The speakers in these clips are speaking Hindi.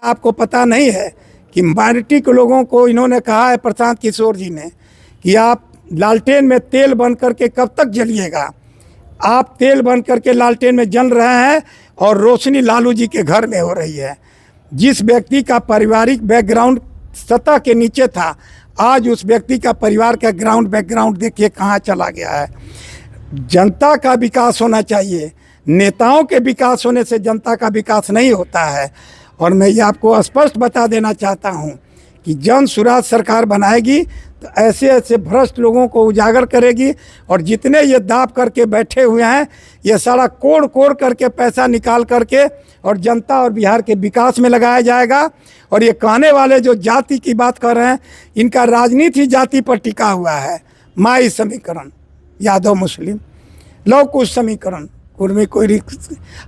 आपको पता नहीं है कि माइनॉरिटी के लोगों को इन्होंने कहा है, प्रशांत किशोर जी ने, कि आप लालटेन में तेल बन करके कब तक जलिएगा। आप तेल बन करके लालटेन में जल रहे हैं और रोशनी लालू जी के घर में हो रही है। जिस व्यक्ति का पारिवारिक बैकग्राउंड सतह के नीचे था, आज उस व्यक्ति का परिवार का बैकग्राउंड देखिए कहाँ चला गया है। जनता का विकास होना चाहिए, नेताओं के विकास होने से जनता का विकास नहीं होता है। और मैं ये आपको स्पष्ट बता देना चाहता हूँ कि जन सुराज सरकार बनाएगी तो ऐसे ऐसे भ्रष्ट लोगों को उजागर करेगी, और जितने ये दाब करके बैठे हुए हैं ये सारा कोड़ कोड़ करके पैसा निकाल करके और जनता और बिहार के विकास में लगाया जाएगा। और ये कहने वाले जो जाति की बात कर रहे हैं, इनका राजनीति जाति पर टिका हुआ है। माई समीकरण, यादव मुस्लिम, लव कुश समीकरण, कुर्मी कोई,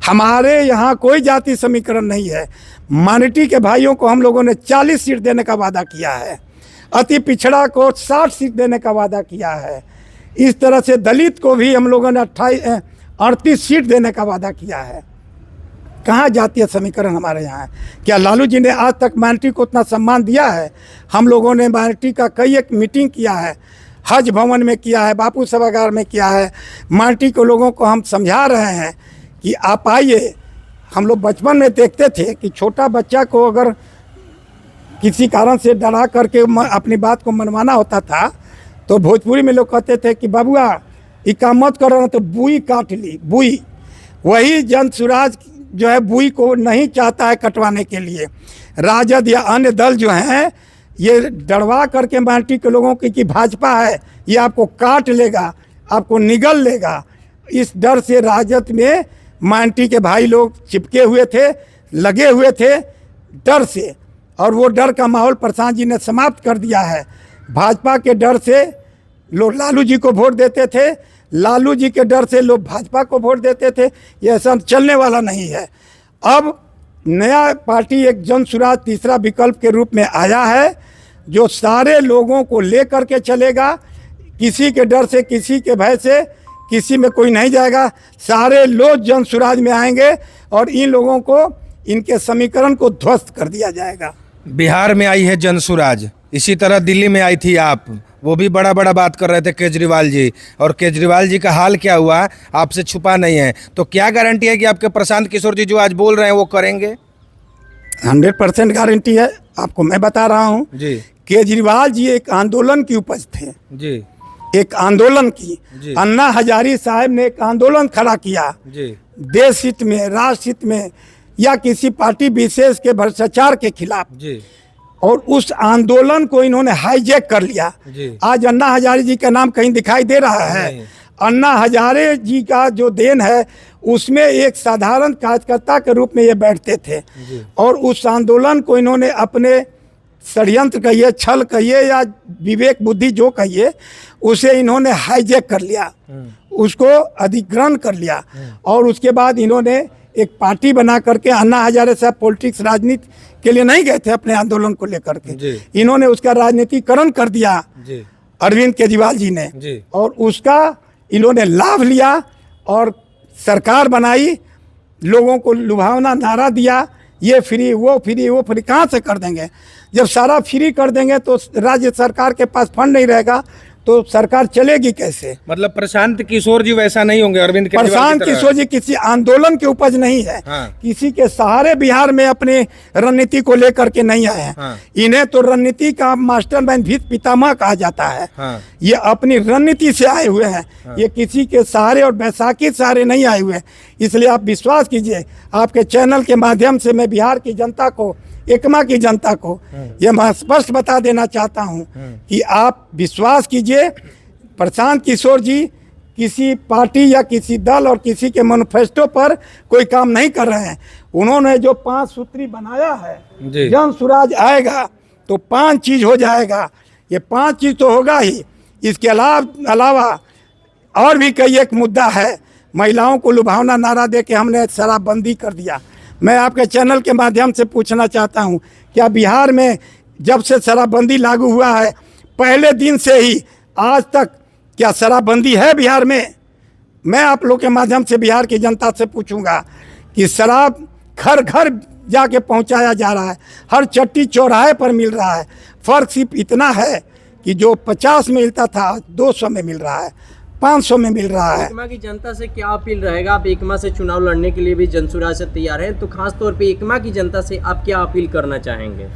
हमारे यहाँ कोई जाति समीकरण नहीं है। माइनॉरिटी के भाइयों को हम लोगों ने 40 सीट देने का वादा किया है, अति पिछड़ा को 60 सीट देने का वादा किया है। इस तरह से दलित को भी हम लोगों ने 38 सीट देने का वादा किया है। कहाँ जातीय समीकरण हमारे यहाँ है? क्या लालू जी ने आज तक माइनॉरिटी को उतना सम्मान दिया है? हम लोगों ने माइनॉरिटी का कई एक मीटिंग किया है, हज भवन में किया है, बापू सभागार में किया है। माइनॉरिटी के लोगों को हम समझा रहे हैं कि आप आइए। हम लोग बचपन में देखते थे कि छोटा बच्चा को अगर किसी कारण से डरा करके अपनी बात को मनवाना होता था तो भोजपुरी में लोग कहते थे कि बाबुआ ये काम मत करो ना तो बुई काट ली, बुई। वही जन सुराज जो है बुई को नहीं चाहता है कटवाने के लिए। राजद या अन्य दल जो हैं ये डरवा करके माइनॉरिटी के लोगों की कि भाजपा है ये आपको काट लेगा, आपको निगल लेगा। इस डर से राजद में माइनॉरिटी के भाई लोग चिपके हुए थे, लगे हुए थे डर से, और वो डर का माहौल प्रशांत जी ने समाप्त कर दिया है। भाजपा के डर से लोग लालू जी को वोट देते थे, लालू जी के डर से लोग भाजपा को वोट देते थे। ये ऐसा चलने वाला नहीं है। अब नया पार्टी एक जन सुराज तीसरा विकल्प के रूप में आया है, जो सारे लोगों को ले करके चलेगा। किसी के डर से, किसी के भय से किसी में कोई नहीं जाएगा। सारे लोग जन सुराज में आएंगे और इन लोगों को, इनके समीकरण को ध्वस्त कर दिया जाएगा। बिहार में आई है जन सुराज, इसी तरह दिल्ली में आई थी आप, वो भी बड़ा बड़ा बात कर रहे थे केजरीवाल जी, और केजरीवाल जी का हाल क्या हुआ आपसे छुपा नहीं है। तो क्या गारंटी है कि आपके प्रशांत किशोर जी जो आज बोल रहे हैं वो करेंगे? 100% गारंटी है। आपको मैं बता रहा हूँ जी। केजरीवाल जी एक आंदोलन की उपज थे जी, एक आंदोलन की। अन्ना हजारी साहब ने एक आंदोलन खड़ा किया जी, देश हित में, राष्ट्र हित में, या किसी पार्टी विशेष के भ्रष्टाचार के खिलाफ जी, और उस आंदोलन को इन्होंने हाईजैक कर लिया। आज अन्ना हजारे जी का नाम कहीं दिखाई दे रहा है? अन्ना हजारे जी का जो देन है उसमें एक साधारण कार्यकर्ता के रूप में ये बैठते थे, और उस आंदोलन को इन्होंने अपने षड्यंत्र कहिए, छल कहिए या विवेक बुद्धि जो कहिए, उसे इन्होंने हाईजैक कर लिया, उसको अधिग्रहण कर लिया। और उसके बाद इन्होंने एक पार्टी बना करके, अन्ना हजारे साहब पॉलिटिक्स राजनीति के लिए नहीं गए थे अपने आंदोलन को लेकर के, इन्होंने उसका राजनीतिकरण कर दिया अरविंद केजरीवाल जी ने, और उसका इन्होंने लाभ लिया और सरकार बनाई, लोगों को लुभावना नारा दिया, ये फ्री वो फ्री वो फ्री। कहाँ से कर देंगे? जब सारा फ्री कर देंगे तो राज्य सरकार के पास फंड नहीं रहेगा तो सरकार चलेगी कैसे? मतलब प्रशांत किशोर जी वैसा नहीं होंगे अरविंद केजरीवाल की तरह। प्रशांत किशोर जी किसी आंदोलन की उपज नहीं है। किसी के सहारे बिहार में अपने रणनीति को लेकर के नहीं आए हैं। इन्हें तो रणनीति का मास्टरमाइंड भी पितामह कहा जाता है। ये अपनी रणनीति से आए हुए हैं, ये किसी के सहारे और बैसाखी सहारे नहीं आए हुए। इसलिए आप विश्वास कीजिए, आपके चैनल के माध्यम से मैं बिहार की जनता को, एकमा की जनता को ये मैं स्पष्ट बता देना चाहता हूं कि आप विश्वास कीजिए, प्रशांत किशोर जी किसी पार्टी या किसी दल और किसी के मैनिफेस्टो पर कोई काम नहीं कर रहे हैं। उन्होंने जो 5 सूत्री बनाया है, जन सुराज आएगा तो 5 चीज हो जाएगा। ये 5 चीज तो होगा ही, इसके अलावा और भी कई एक मुद्दा है। महिलाओं को लुभावना नारा दे के हमने शराबबंदी कर दिया। मैं आपके चैनल के माध्यम से पूछना चाहता हूं, क्या बिहार में जब से शराबबंदी लागू हुआ है पहले दिन से ही आज तक क्या शराबबंदी है बिहार में? मैं आप लोग के माध्यम से बिहार की जनता से पूछूंगा कि शराब घर घर जाके पहुंचाया जा रहा है, हर चट्टी चौराहे पर मिल रहा है। फ़र्क सिर्फ इतना है कि जो 50 में मिलता था 200 में मिल रहा है, 500 में मिल रहा है। एकमा की जनता से क्या अपील रहेगा? आप एकमा से चुनाव लड़ने के लिए भी जनसुराज से तैयार हैं, तो खास तौर पे एकमा की जनता से आप क्या अपील करना चाहेंगे?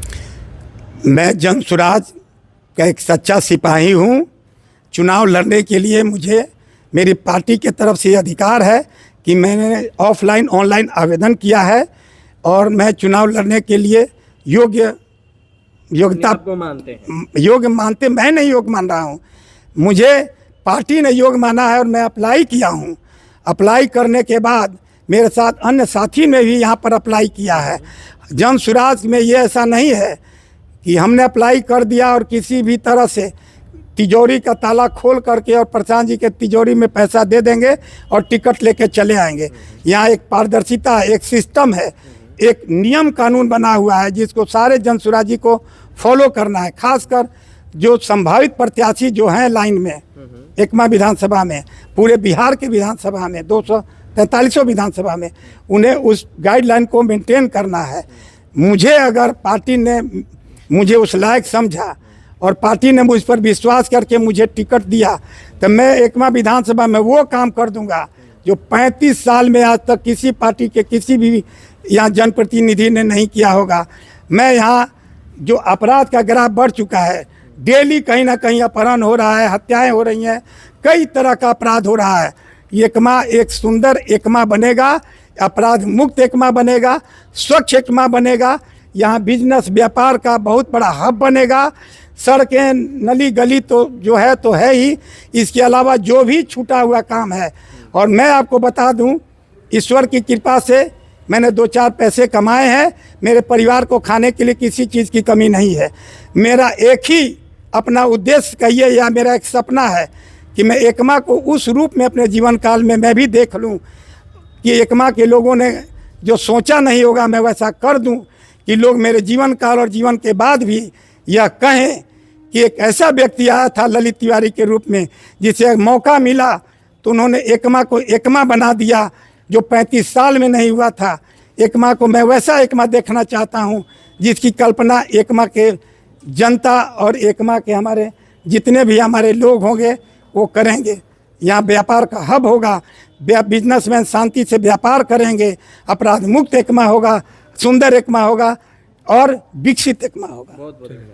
मैं जनसुराज का एक सच्चा सिपाही हूँ। चुनाव लड़ने के लिए मुझे मेरी पार्टी के तरफ से अधिकार है कि मैंने ऑफलाइन ऑनलाइन आवेदन किया है और मैं चुनाव लड़ने के लिए योग्यता आपको मानते हैं? योग्य मानते, मैं नहीं योग्य मान रहा हूँ, मुझे पार्टी ने योग्य माना है और मैं अप्लाई किया हूँ। अप्लाई करने के बाद मेरे साथ अन्य साथी ने भी यहाँ पर अप्लाई किया है। जनसुराज में ये ऐसा नहीं है कि हमने अप्लाई कर दिया और किसी भी तरह से तिजोरी का ताला खोल करके और प्रधान जी के तिजोरी में पैसा दे देंगे और टिकट लेके चले आएंगे। यहाँ एक पारदर्शिता है, एक सिस्टम है, एक नियम कानून बना हुआ है जिसको सारे जनसुराजी को फॉलो करना है। खासकर जो संभावित प्रत्याशी जो हैं लाइन में एकमा विधानसभा में, पूरे बिहार के विधानसभा में 243 विधानसभा में, उन्हें उस गाइडलाइन को मेंटेन करना है। मुझे अगर पार्टी ने मुझे उस लायक समझा और पार्टी ने मुझ पर विश्वास करके मुझे टिकट दिया तो मैं एकमा विधानसभा में वो काम कर दूंगा जो 35 साल में आज तक किसी पार्टी के किसी भी यहाँ जनप्रतिनिधि ने नहीं किया होगा। मैं यहाँ जो अपराध का ग्राफ बढ़ चुका है, डेली कहीं ना कहीं अपहरण हो रहा है, हत्याएं हो रही हैं, कई तरह का अपराध हो रहा है। एकमा एक सुंदर एकमा बनेगा, अपराध मुक्त एकमा बनेगा, स्वच्छ एकमा बनेगा। यहाँ बिजनेस व्यापार का बहुत बड़ा हब बनेगा। सड़कें नली गली तो जो है तो है ही, इसके अलावा जो भी छूटा हुआ काम है। और मैं आपको बता दूं, ईश्वर की कृपा से मैंने 2-4 पैसे कमाए हैं, मेरे परिवार को खाने के लिए किसी चीज़ की कमी नहीं है। मेरा एक ही अपना उद्देश्य कहिए या मेरा एक सपना है कि मैं एकमा को उस रूप में अपने जीवन काल में मैं भी देख लूं कि एकमा के लोगों ने जो सोचा नहीं होगा मैं वैसा कर दूं कि लोग मेरे जीवन काल और जीवन के बाद भी यह कहें कि एक ऐसा व्यक्ति आया था ललित तिवारी के रूप में, जिसे मौका मिला तो उन्होंने एकमा को एकमा बना दिया जो 35 साल में नहीं हुआ था। एकमा को मैं वैसा एकमा देखना चाहता हूं जिसकी कल्पना एकमा के जनता और एकमा के हमारे जितने भी हमारे लोग होंगे वो करेंगे। यहाँ व्यापार का हब होगा, बिजनेसमैन शांति से व्यापार करेंगे, अपराध मुक्त एकमा होगा, सुंदर एकमा होगा और विकसित एकमा होगा।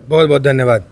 बहुत बहुत धन्यवाद।